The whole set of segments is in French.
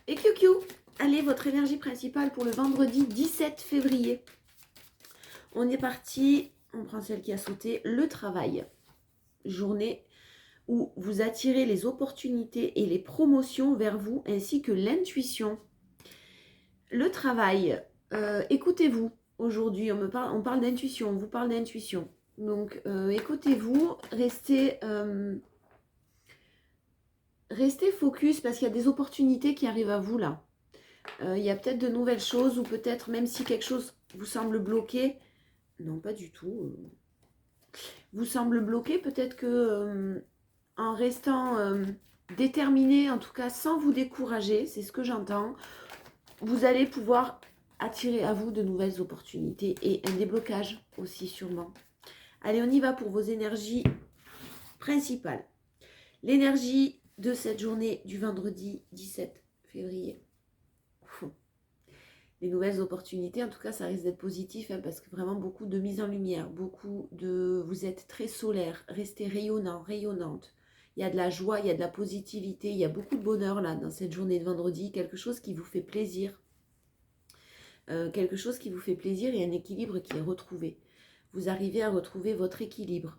Et QQ, allez, votre énergie principale pour le vendredi 17 février. On est parti, on prend celle qui a sauté, le travail. Journée où vous attirez les opportunités et les promotions vers vous, ainsi que l'intuition. Le travail, écoutez-vous. Aujourd'hui, on parle d'intuition, on vous parle d'intuition. Donc, écoutez-vous, restez focus parce qu'il y a des opportunités qui arrivent à vous là. Il y a peut-être de nouvelles choses ou peut-être même si quelque chose vous semble bloqué, non pas du tout, vous semble bloqué, peut-être que en restant déterminé, en tout cas sans vous décourager, c'est ce que j'entends, vous allez pouvoir attirer à vous de nouvelles opportunités et un déblocage aussi sûrement. Allez, on y va pour vos énergies principales. L'énergie de cette journée du vendredi 17 février. Les nouvelles opportunités, en tout cas, ça risque d'être positif parce que vraiment beaucoup de mise en lumière, vous êtes très solaire, restez rayonnant, rayonnante. Il y a de la joie, il y a de la positivité, il y a beaucoup de bonheur là dans cette journée de vendredi, quelque chose qui vous fait plaisir. Quelque chose qui vous fait plaisir et un équilibre qui est retrouvé. Vous arrivez à retrouver votre équilibre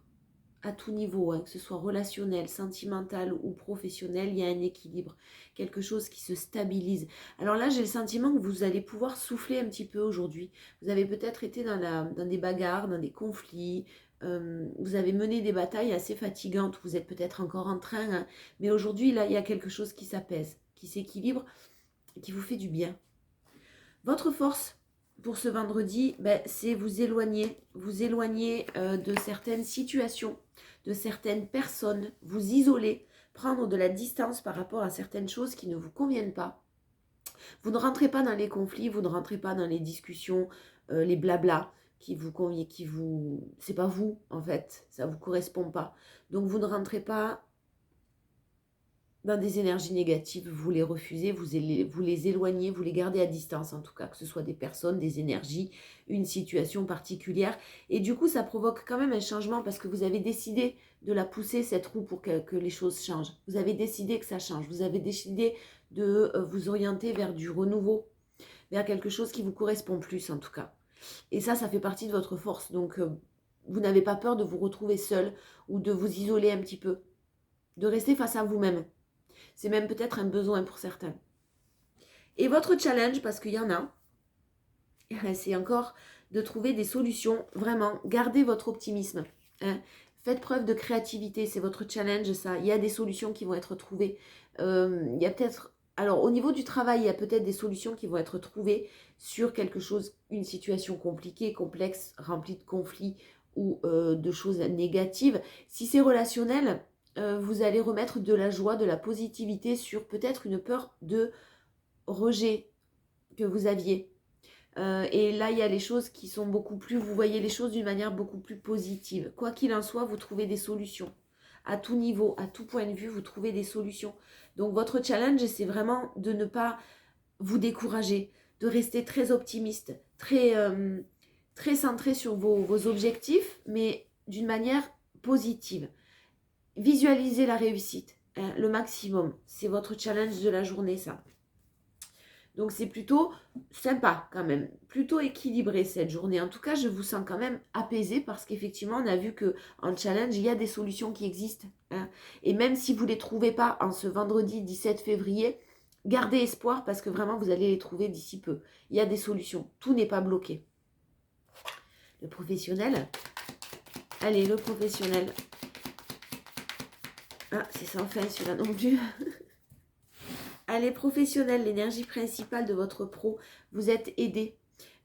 à tout niveau, que ce soit relationnel, sentimental ou professionnel, il y a un équilibre, quelque chose qui se stabilise. Alors là, j'ai le sentiment que vous allez pouvoir souffler un petit peu aujourd'hui. Vous avez peut-être été dans des bagarres, dans des conflits, vous avez mené des batailles assez fatigantes, vous êtes peut-être encore en train, mais aujourd'hui, là, il y a quelque chose qui s'apaise, qui s'équilibre, qui vous fait du bien. Votre force pour ce vendredi, c'est vous éloigner de certaines situations, de certaines personnes, vous isoler, prendre de la distance par rapport à certaines choses qui ne vous conviennent pas. Vous ne rentrez pas dans les conflits, vous ne rentrez pas dans les discussions, les blablas qui vous conviennent, c'est pas vous en fait, ça vous correspond pas. Donc vous ne rentrez pas dans des énergies négatives, vous les refusez, vous les éloignez, vous les gardez à distance en tout cas, que ce soit des personnes, des énergies, une situation particulière. Et du coup, ça provoque quand même un changement parce que vous avez décidé de la pousser, cette roue, pour que les choses changent. Vous avez décidé que ça change, vous avez décidé de vous orienter vers du renouveau, vers quelque chose qui vous correspond plus en tout cas. Et ça fait partie de votre force. Donc, vous n'avez pas peur de vous retrouver seul ou de vous isoler un petit peu, de rester face à vous-même. C'est même peut-être un besoin pour certains. Et votre challenge, parce qu'il y en a, c'est encore de trouver des solutions. Vraiment, gardez votre optimisme. Faites preuve de créativité, c'est votre challenge ça. Il y a des solutions qui vont être trouvées. Il y a peut-être... Alors, au niveau du travail, il y a peut-être des solutions qui vont être trouvées sur quelque chose, une situation compliquée, complexe, remplie de conflits ou de choses négatives. Si c'est relationnel, vous allez remettre de la joie, de la positivité sur peut-être une peur de rejet que vous aviez. Et là, il y a les choses qui sont beaucoup plus... Vous voyez les choses d'une manière beaucoup plus positive. Quoi qu'il en soit, vous trouvez des solutions. À tout niveau, à tout point de vue, vous trouvez des solutions. Donc, votre challenge, c'est vraiment de ne pas vous décourager, de rester très optimiste, très centré sur vos objectifs, mais d'une manière positive. Visualisez la réussite, le maximum. C'est votre challenge de la journée, ça. Donc c'est plutôt sympa quand même, plutôt équilibré cette journée. En tout cas, je vous sens quand même apaisé parce qu'effectivement, on a vu qu'en challenge, il y a des solutions qui existent. Et même si vous ne les trouvez pas en ce vendredi 17 février, gardez espoir parce que vraiment, vous allez les trouver d'ici peu. Il y a des solutions, tout n'est pas bloqué. Le professionnel, allez, le professionnel. Ah, c'est sans fin celui-là non plus. Allez, professionnel, l'énergie principale de votre pro, vous êtes aidé,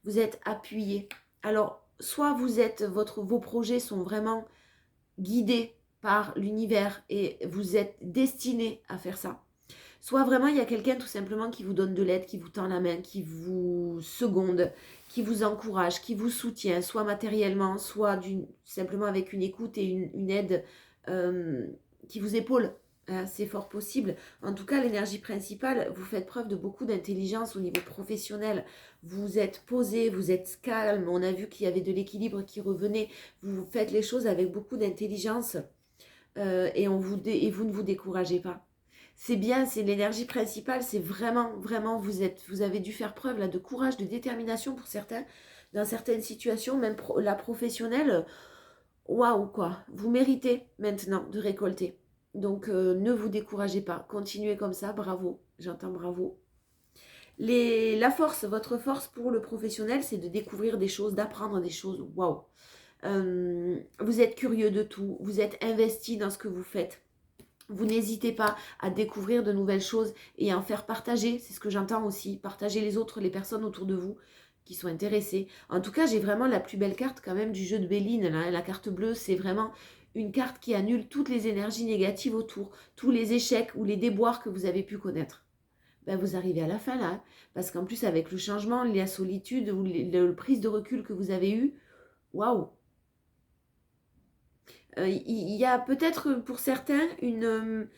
vous êtes appuyé. Alors, soit vos projets sont vraiment guidés par l'univers et vous êtes destiné à faire ça. Soit vraiment, il y a quelqu'un tout simplement qui vous donne de l'aide, qui vous tend la main, qui vous seconde, qui vous encourage, qui vous soutient, soit matériellement, soit simplement avec une écoute et une aide qui vous épaule. C'est fort possible. En tout cas, l'énergie principale, vous faites preuve de beaucoup d'intelligence au niveau professionnel. Vous êtes posé, vous êtes calme. On a vu qu'il y avait de l'équilibre qui revenait. Vous faites les choses avec beaucoup d'intelligence et vous ne vous découragez pas. c'est bien, c'est l'énergie principale, c'est vraiment, vraiment, vous avez dû faire preuve là, de courage, de détermination pour certains, dans certaines situations, même la professionnelle, waouh quoi, vous méritez maintenant de récolter. Donc ne vous découragez pas, continuez comme ça, bravo, j'entends bravo. La force, votre force pour le professionnel, c'est de découvrir des choses, d'apprendre des choses, waouh. Vous êtes curieux de tout, vous êtes investi dans ce que vous faites. Vous n'hésitez pas à découvrir de nouvelles choses et à en faire partager. C'est ce que j'entends aussi. Partager les autres, les personnes autour de vous qui sont intéressées. En tout cas, j'ai vraiment la plus belle carte quand même du jeu de Béline. La carte bleue, c'est vraiment une carte qui annule toutes les énergies négatives autour, tous les échecs ou les déboires que vous avez pu connaître. Ben, vous arrivez à la fin là. Parce qu'en plus, avec le changement, la solitude ou la prise de recul que vous avez eue, waouh! Il y a peut-être pour certains une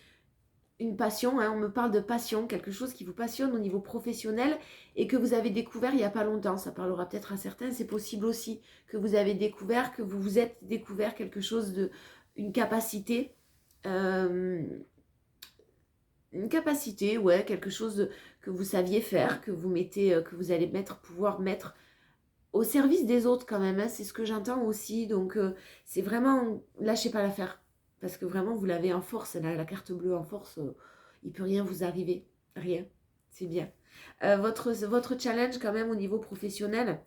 passion, hein, on me parle de passion, quelque chose qui vous passionne au niveau professionnel et que vous avez découvert il n'y a pas longtemps. Ça parlera peut-être à certains, c'est possible aussi que vous avez découvert, que vous vous êtes découvert quelque chose une capacité, ouais, quelque chose que vous saviez faire, que vous allez pouvoir mettre au service des autres quand même, hein, c'est ce que j'entends aussi. Donc c'est vraiment, lâchez pas l'affaire. Parce que vraiment, vous l'avez en force, la carte bleue en force, il peut rien vous arriver. Rien. C'est bien. Votre challenge quand même au niveau professionnel.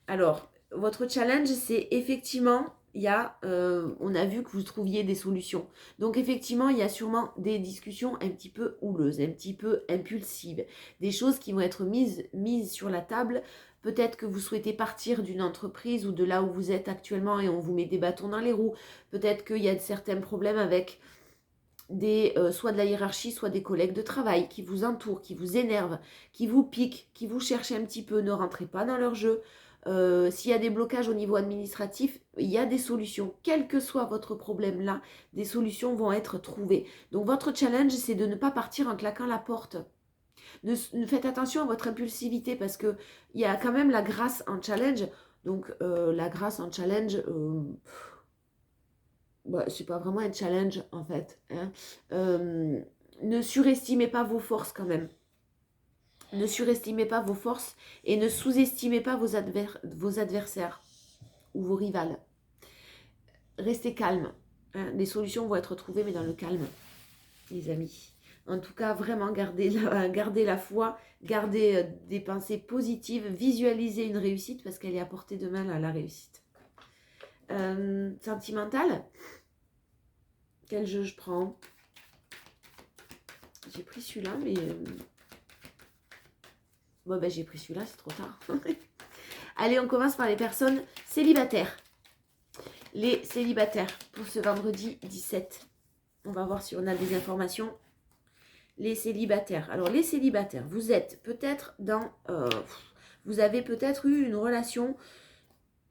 Alors, votre challenge, c'est effectivement, on a vu que vous trouviez des solutions. Donc effectivement, il y a sûrement des discussions un petit peu houleuses, un petit peu impulsives. Des choses qui vont être mises sur la table. Peut-être que vous souhaitez partir d'une entreprise ou de là où vous êtes actuellement et on vous met des bâtons dans les roues. Peut-être qu'il y a certains problèmes avec soit de la hiérarchie, soit des collègues de travail qui vous entourent, qui vous énervent, qui vous piquent, qui vous cherchent un petit peu. Ne rentrez pas dans leur jeu. S'il y a des blocages au niveau administratif, il y a des solutions. Quel que soit votre problème là, des solutions vont être trouvées. Donc votre challenge, c'est de ne pas partir en claquant la porte. Faites attention à votre impulsivité parce qu'il y a quand même la grâce en challenge. Donc la grâce en challenge, c'est pas vraiment un challenge en fait. Hein. Ne surestimez pas vos forces quand même. Ne surestimez pas vos forces et ne sous-estimez pas vos adversaires ou vos rivales. Restez calme. Hein. Les solutions vont être trouvées, mais dans le calme, les amis. En tout cas, vraiment, gardez la foi, gardez des pensées positives, visualisez une réussite parce qu'elle est à portée de main, la réussite. Sentimentale. Quel jeu je prends? J'ai pris celui-là, mais... j'ai pris celui-là, c'est trop tard. Allez, on commence par les personnes célibataires. Les célibataires pour ce vendredi 17. On va voir si on a des informations. Les célibataires. Alors, les célibataires, vous êtes peut-être vous avez peut-être eu une relation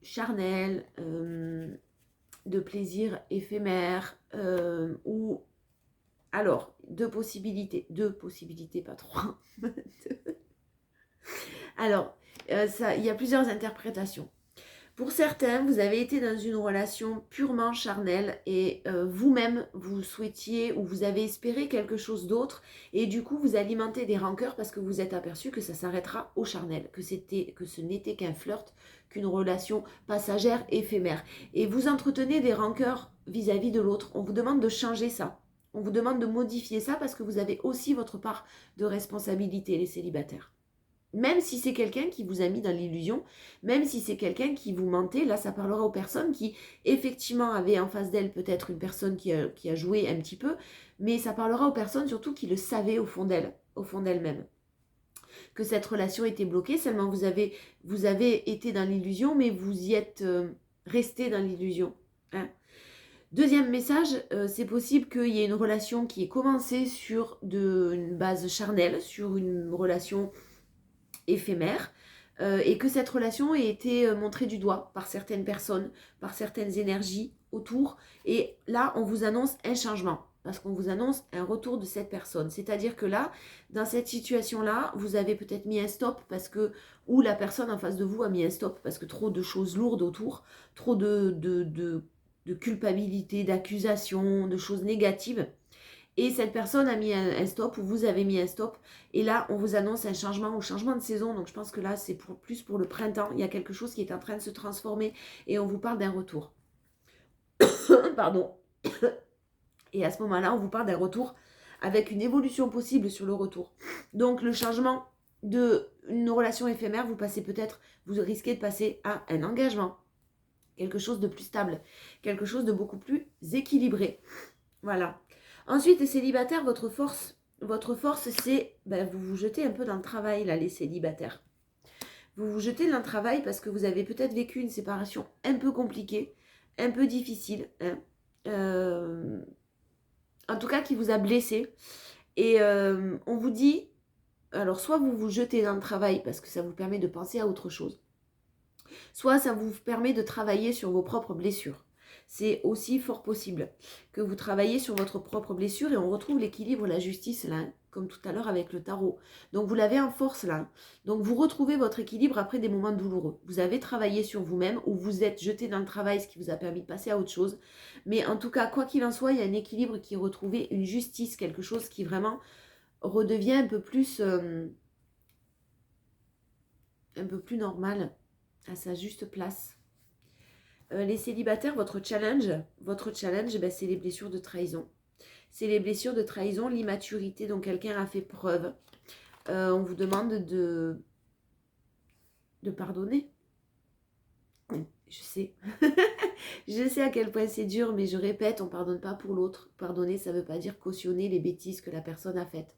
charnelle, de plaisir éphémère, ou... Alors, deux possibilités, pas trois. Alors, il y a plusieurs interprétations. Pour certains, vous avez été dans une relation purement charnelle et vous-même, vous souhaitiez ou vous avez espéré quelque chose d'autre et du coup, vous alimentez des rancœurs parce que vous êtes aperçu que ça s'arrêtera au charnel, que ce n'était qu'un flirt, qu'une relation passagère, éphémère. Et vous entretenez des rancœurs vis-à-vis de l'autre. On vous demande de changer ça. On vous demande de modifier ça parce que vous avez aussi votre part de responsabilité, les célibataires. Même si c'est quelqu'un qui vous a mis dans l'illusion, même si c'est quelqu'un qui vous mentait, là ça parlera aux personnes qui effectivement avaient en face d'elles peut-être une personne qui a joué un petit peu, mais ça parlera aux personnes surtout qui le savaient au fond d'elles-mêmes. Que cette relation était bloquée, seulement vous avez été dans l'illusion, mais vous y êtes resté dans l'illusion. Hein. Deuxième message, c'est possible qu'il y ait une relation qui ait commencé sur une base charnelle, sur une relation éphémère, et que cette relation ait été montrée du doigt par certaines personnes, par certaines énergies autour. Et là, on vous annonce un changement, parce qu'on vous annonce un retour de cette personne. C'est-à-dire que là, dans cette situation-là, vous avez peut-être mis un stop, ou la personne en face de vous a mis un stop, parce que trop de choses lourdes autour, trop de culpabilité, d'accusation, de choses négatives. Et cette personne a mis un stop, ou vous avez mis un stop. Et là, on vous annonce un changement ou changement de saison. Donc, je pense que là, c'est plus pour le printemps. Il y a quelque chose qui est en train de se transformer. Et on vous parle d'un retour. Pardon. Et à ce moment-là, on vous parle d'un retour avec une évolution possible sur le retour. Donc, le changement d'une relation éphémère, vous risquez de passer à un engagement. Quelque chose de plus stable. Quelque chose de beaucoup plus équilibré. Voilà. Ensuite, les célibataires, votre force, c'est, vous vous jetez un peu dans le travail, là, les célibataires. Vous vous jetez dans le travail parce que vous avez peut-être vécu une séparation un peu compliquée, un peu difficile, hein, en tout cas qui vous a blessé. Et on vous dit, alors soit vous vous jetez dans le travail parce que ça vous permet de penser à autre chose, soit ça vous permet de travailler sur vos propres blessures. C'est aussi fort possible que vous travaillez sur votre propre blessure et on retrouve l'équilibre, la justice là, comme tout à l'heure avec le tarot. Donc vous l'avez en force là. Donc vous retrouvez votre équilibre après des moments douloureux. Vous avez travaillé sur vous-même ou vous êtes jeté dans le travail, ce qui vous a permis de passer à autre chose. Mais en tout cas, quoi qu'il en soit, il y a un équilibre qui est retrouvé, une justice, quelque chose qui vraiment redevient un peu plus normal, à sa juste place. Les célibataires, votre challenge, c'est les blessures de trahison. C'est les blessures de trahison, l'immaturité dont quelqu'un a fait preuve. On vous demande de pardonner. Je sais. Je sais à quel point c'est dur, mais je répète, on ne pardonne pas pour l'autre. Pardonner, ça ne veut pas dire cautionner les bêtises que la personne a faites.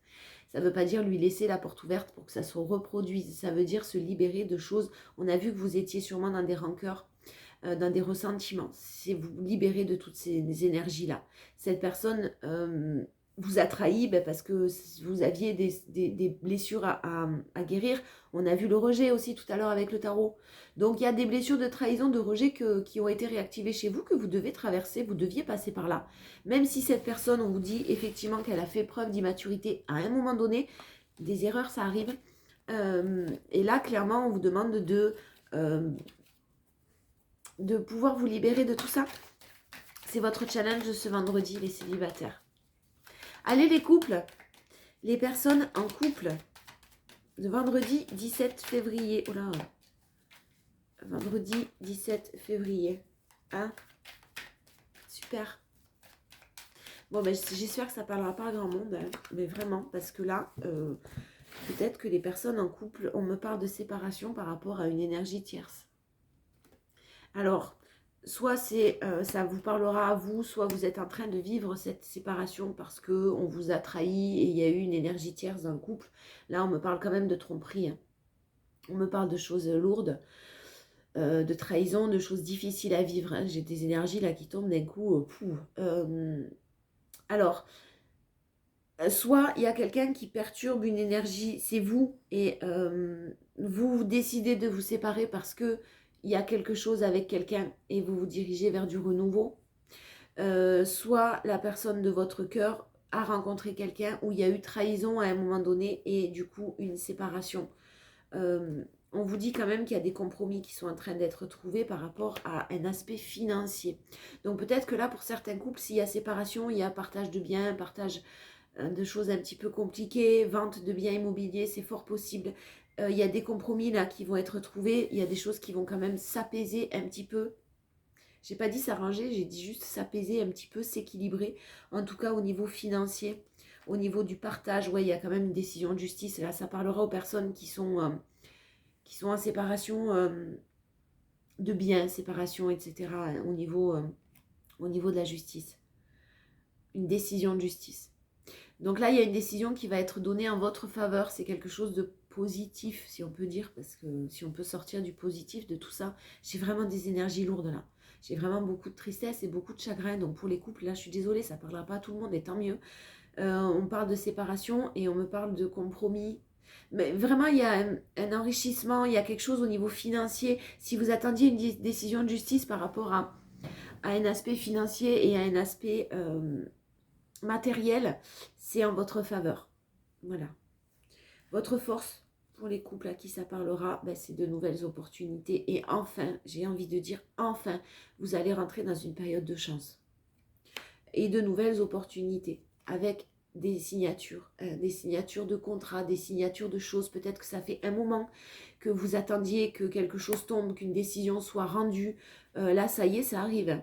Ça ne veut pas dire lui laisser la porte ouverte pour que ça se reproduise. Ça veut dire se libérer de choses. On a vu que vous étiez sûrement dans des rancœurs, dans des ressentiments. C'est vous libérer de toutes ces énergies-là. Cette personne vous a trahi parce que vous aviez des blessures à guérir. On a vu le rejet aussi tout à l'heure avec le tarot. Donc il y a des blessures de trahison, de rejet qui ont été réactivées chez vous, que vous devez traverser, vous deviez passer par là. Même si cette personne, on vous dit effectivement qu'elle a fait preuve d'immaturité à un moment donné, des erreurs, ça arrive. Et là, clairement, on vous demande de pouvoir vous libérer de tout ça. C'est votre challenge de ce vendredi, les célibataires. Allez les couples, les personnes en couple, de vendredi 17 février. Oh là, vendredi 17 février. Hein? Super. Bon, j'espère que ça ne parlera pas à grand monde, hein, mais vraiment, parce que là, peut-être que les personnes en couple, on me parle de séparation par rapport à une énergie tierce. Alors, soit ça vous parlera à vous, soit vous êtes en train de vivre cette séparation parce qu'on vous a trahi et il y a eu une énergie tierce dans le couple. Là, on me parle quand même de tromperie. Hein. On me parle de choses lourdes, de trahison, de choses difficiles à vivre. Hein. J'ai des énergies là qui tombent d'un coup. Alors, soit il y a quelqu'un qui perturbe une énergie, c'est vous, et vous décidez de vous séparer parce que il y a quelque chose avec quelqu'un et vous vous dirigez vers du renouveau. Soit la personne de votre cœur a rencontré quelqu'un où il y a eu trahison à un moment donné et du coup une séparation. On vous dit quand même qu'il y a des compromis qui sont en train d'être trouvés par rapport à un aspect financier. Donc peut-être que là, pour certains couples, s'il y a séparation, il y a partage de biens, partage de choses un petit peu compliquées, vente de biens immobiliers, c'est fort possible. Il y a des compromis là qui vont être trouvés, il y a des choses qui vont quand même s'apaiser un petit peu. J'ai pas dit s'arranger, j'ai dit juste s'apaiser un petit peu, s'équilibrer. En tout cas au niveau financier, au niveau du partage, ouais, il y a quand même une décision de justice. Là, ça parlera aux personnes qui sont en séparation de biens, séparation, etc. Au niveau de la justice. Une décision de justice. Donc là, il y a une décision qui va être donnée en votre faveur. C'est quelque chose de positif, si on peut dire, parce que si on peut sortir du positif de tout ça, j'ai vraiment des énergies lourdes là. J'ai vraiment beaucoup de tristesse et beaucoup de chagrin. Donc pour les couples, là, je suis désolée, ça ne parlera pas à tout le monde et tant mieux. On parle de séparation et on me parle de compromis. Mais vraiment, il y a un enrichissement, il y a quelque chose au niveau financier. Si vous attendiez une décision de justice par rapport à un aspect financier et à un aspect matériel, c'est en votre faveur. Voilà. Votre force pour les couples à qui ça parlera, c'est de nouvelles opportunités. Et enfin, j'ai envie de dire enfin, vous allez rentrer dans une période de chance. Et de nouvelles opportunités. avec des signatures de contrats, des signatures de choses. Peut-être que ça fait un moment que vous attendiez que quelque chose tombe, qu'une décision soit rendue. Là, ça y est, ça arrive.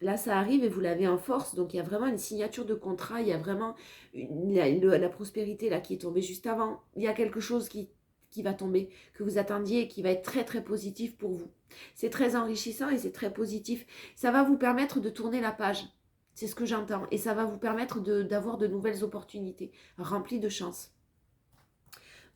Là, ça arrive et vous l'avez en force. Donc, il y a vraiment une signature de contrat. Il y a vraiment la prospérité là qui est tombée juste avant. Il y a quelque chose qui va tomber, que vous attendiez et qui va être très, très positif pour vous. C'est très enrichissant et c'est très positif. Ça va vous permettre de tourner la page. C'est ce que j'entends. Et ça va vous permettre d'avoir de nouvelles opportunités, remplies de chance.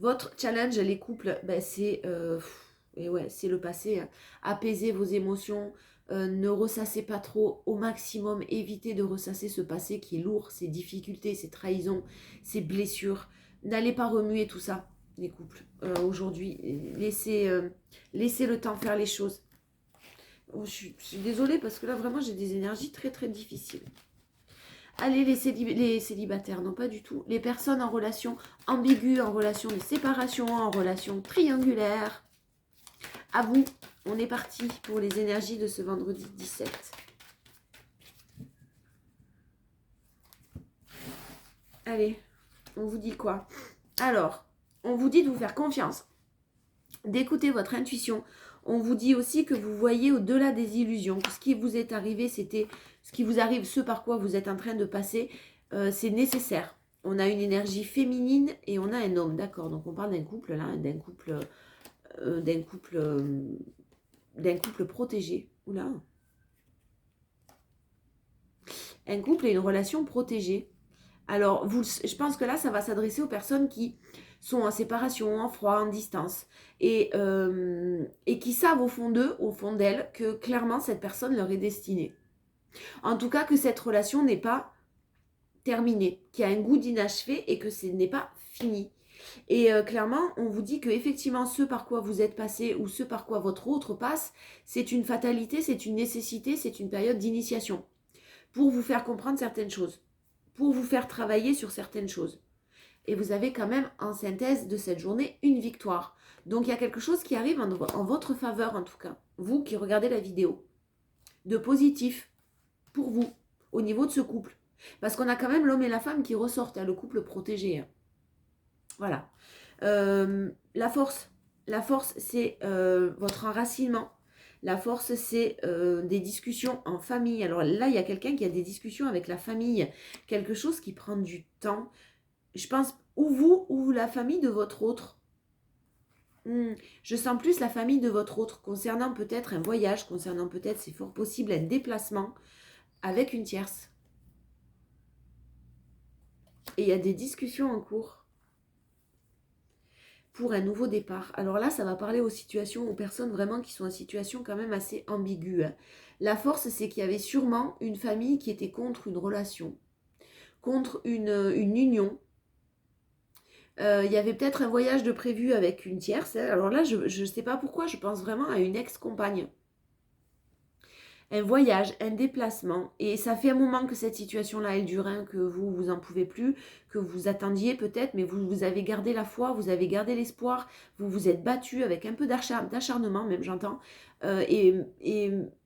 Votre challenge, les couples, ben c'est le passé. Hein. Apaiser vos émotions, ne ressassez pas trop au maximum, évitez de ressasser ce passé qui est lourd, ces difficultés, ces trahisons, ces blessures. N'allez pas remuer tout ça, les couples, aujourd'hui. Laissez le temps faire les choses. Oh, je suis désolée parce que là, vraiment, j'ai des énergies très, très difficiles. Allez, les célibataires, non pas du tout. Les personnes en relation ambiguë, en relation de séparation, en relation triangulaire. À vous, on est parti pour les énergies de ce vendredi 17. Allez, on vous dit quoi? Alors, on vous dit de vous faire confiance, d'écouter votre intuition. On vous dit aussi que vous voyez au-delà des illusions. Ce qui vous est arrivé, c'était ce qui vous arrive, ce par quoi vous êtes en train de passer, c'est nécessaire. On a une énergie féminine et on a un homme, d'accord? Donc on parle d'un couple là, d'un couple protégé. Oula. Un couple et une relation protégée. Alors, je pense que là, ça va s'adresser aux personnes qui sont en séparation, en froid, en distance, et qui savent au fond d'eux, au fond d'elles, que clairement, cette personne leur est destinée. En tout cas, que cette relation n'est pas terminée, qu'il y a un goût d'inachevé et que ce n'est pas fini. Et clairement, on vous dit que effectivement, ce par quoi vous êtes passé ou ce par quoi votre autre passe, c'est une fatalité, c'est une nécessité, c'est une période d'initiation pour vous faire comprendre certaines choses, pour vous faire travailler sur certaines choses. Et vous avez quand même en synthèse de cette journée une victoire. Donc il y a quelque chose qui arrive en votre faveur en tout cas, vous qui regardez la vidéo, de positif pour vous au niveau de ce couple. Parce qu'on a quand même l'homme et la femme qui ressortent, hein, le couple protégé. Hein. Voilà. La force, c'est votre enracinement. La force, c'est des discussions en famille. Alors là, il y a quelqu'un qui a des discussions avec la famille. Quelque chose qui prend du temps. Je pense, ou vous, ou la famille de votre autre. Je sens plus la famille de votre autre, concernant peut-être un voyage, concernant peut-être, c'est fort possible, un déplacement avec une tierce. Et il y a des discussions en cours pour un nouveau départ. Alors là, ça va parler aux situations, aux personnes vraiment qui sont en situation quand même assez ambiguë. Hein. La force, c'est qu'il y avait sûrement une famille qui était contre une relation, contre une union. Il y avait peut-être un voyage de prévu avec une tierce. Hein. Alors là, je ne sais pas pourquoi, je pense vraiment à une ex-compagne. Un voyage, un déplacement. Et ça fait un moment que cette situation-là, elle dure, hein, que vous en pouvez plus, que vous attendiez peut-être, mais vous avez gardé la foi, vous avez gardé l'espoir, vous vous êtes battu avec un peu d'acharnement, même j'entends. Et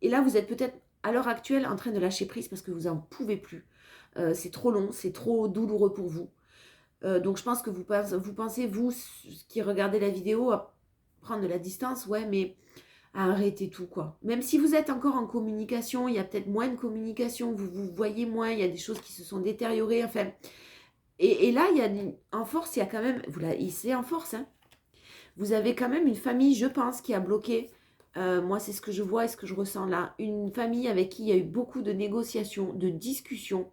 là, vous êtes peut-être à l'heure actuelle en train de lâcher prise parce que vous n'en pouvez plus. C'est trop long, c'est trop douloureux pour vous. Donc je pense que vous pensez, vous qui regardez la vidéo, à prendre de la distance, ouais, mais à arrêter tout, quoi. Même si vous êtes encore en communication, il y a peut-être moins de communication, vous voyez moins, il y a des choses qui se sont détériorées, enfin. Et là, il y a en force, il y a quand même, c'est en force, hein. Vous avez quand même une famille, je pense, qui a bloqué. Moi, c'est ce que je vois et ce que je ressens là. Une famille avec qui il y a eu beaucoup de négociations, de discussions.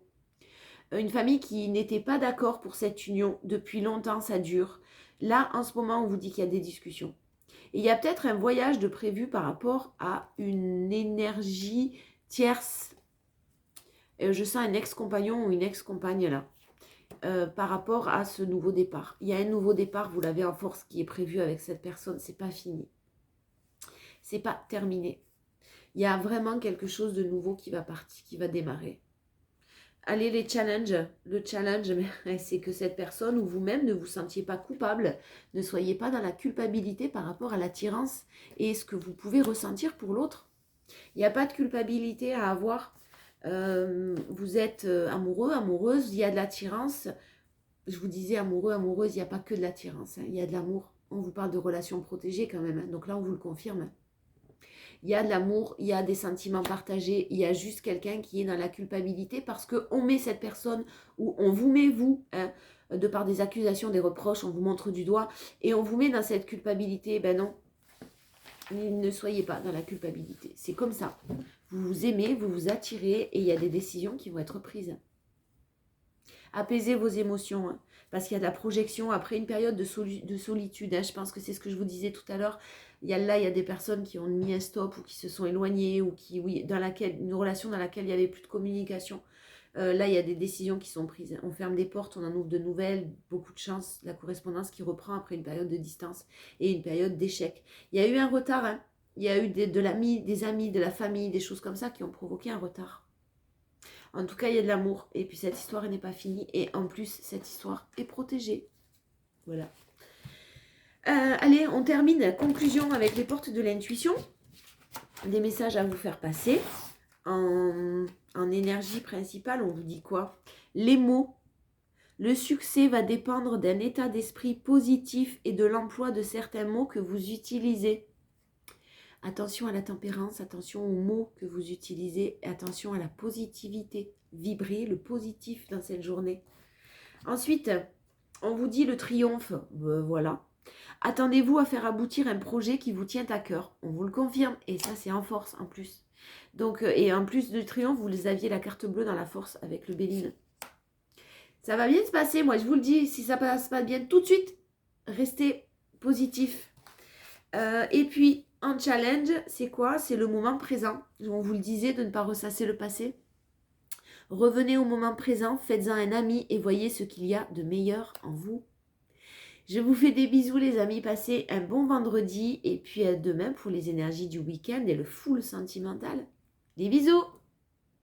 Une famille qui n'était pas d'accord pour cette union. Depuis longtemps, ça dure. Là, en ce moment, on vous dit qu'il y a des discussions. Et il y a peut-être un voyage de prévu par rapport à une énergie tierce. Je sens un ex-compagnon ou une ex-compagne là. Par rapport à ce nouveau départ. Il y a un nouveau départ, vous l'avez en force, qui est prévu avec cette personne. C'est pas fini. C'est pas terminé. Il y a vraiment quelque chose de nouveau qui va partir, qui va démarrer. Allez, les challenges. Le challenge, c'est que cette personne ou vous-même ne vous sentiez pas coupable, ne soyez pas dans la culpabilité par rapport à l'attirance et ce que vous pouvez ressentir pour l'autre. Il n'y a pas de culpabilité à avoir. Vous êtes amoureux, amoureuse, il y a de l'attirance. Je vous disais amoureux, amoureuse, il n'y a pas que de l'attirance, hein, il y a de l'amour. On vous parle de relations protégées quand même, hein, donc là on vous le confirme. Il y a de l'amour, il y a des sentiments partagés, il y a juste quelqu'un qui est dans la culpabilité parce qu'on met cette personne, ou on vous met vous, hein, de par des accusations, des reproches, on vous montre du doigt, et on vous met dans cette culpabilité. Ben non, ne soyez pas dans la culpabilité, c'est comme ça. Vous vous aimez, vous vous attirez, et il y a des décisions qui vont être prises. Apaisez vos émotions, hein, parce qu'il y a de la projection après une période de solitude. Hein, je pense que c'est ce que je vous disais tout à l'heure. Il y a des personnes qui ont mis un stop ou qui se sont éloignées ou qui, oui, une relation dans laquelle il n'y avait plus de communication. Là, il y a des décisions qui sont prises. On ferme des portes, on en ouvre de nouvelles. Beaucoup de chance, la correspondance qui reprend après une période de distance et une période d'échec. Il y a eu un retard. Hein. Il y a eu des amis, de la famille, des choses comme ça qui ont provoqué un retard. En tout cas, il y a de l'amour. Et puis, cette histoire n'est pas finie. Et en plus, cette histoire est protégée. Voilà. Allez, on termine. Conclusion avec les portes de l'intuition. Des messages à vous faire passer. En énergie principale, on vous dit quoi? Les mots. Le succès va dépendre d'un état d'esprit positif et de l'emploi de certains mots que vous utilisez. Attention à la tempérance, attention aux mots que vous utilisez, attention à la positivité. Vibrez le positif dans cette journée. Ensuite, on vous dit le triomphe. Voilà. Attendez-vous à faire aboutir un projet qui vous tient à cœur. On vous le confirme. Et ça, c'est en force en plus. Donc, et en plus du triomphe, vous aviez la carte bleue dans la force avec le Béline. Ça va bien se passer. Moi, je vous le dis, si ça passe pas bien tout de suite, restez positif. Et puis, en challenge, c'est quoi? C'est le moment présent. On vous le disait de ne pas ressasser le passé. Revenez au moment présent, faites-en un ami et voyez ce qu'il y a de meilleur en vous. Je vous fais des bisous les amis, passez un bon vendredi et puis à demain pour les énergies du week-end et le full sentimental. Des bisous!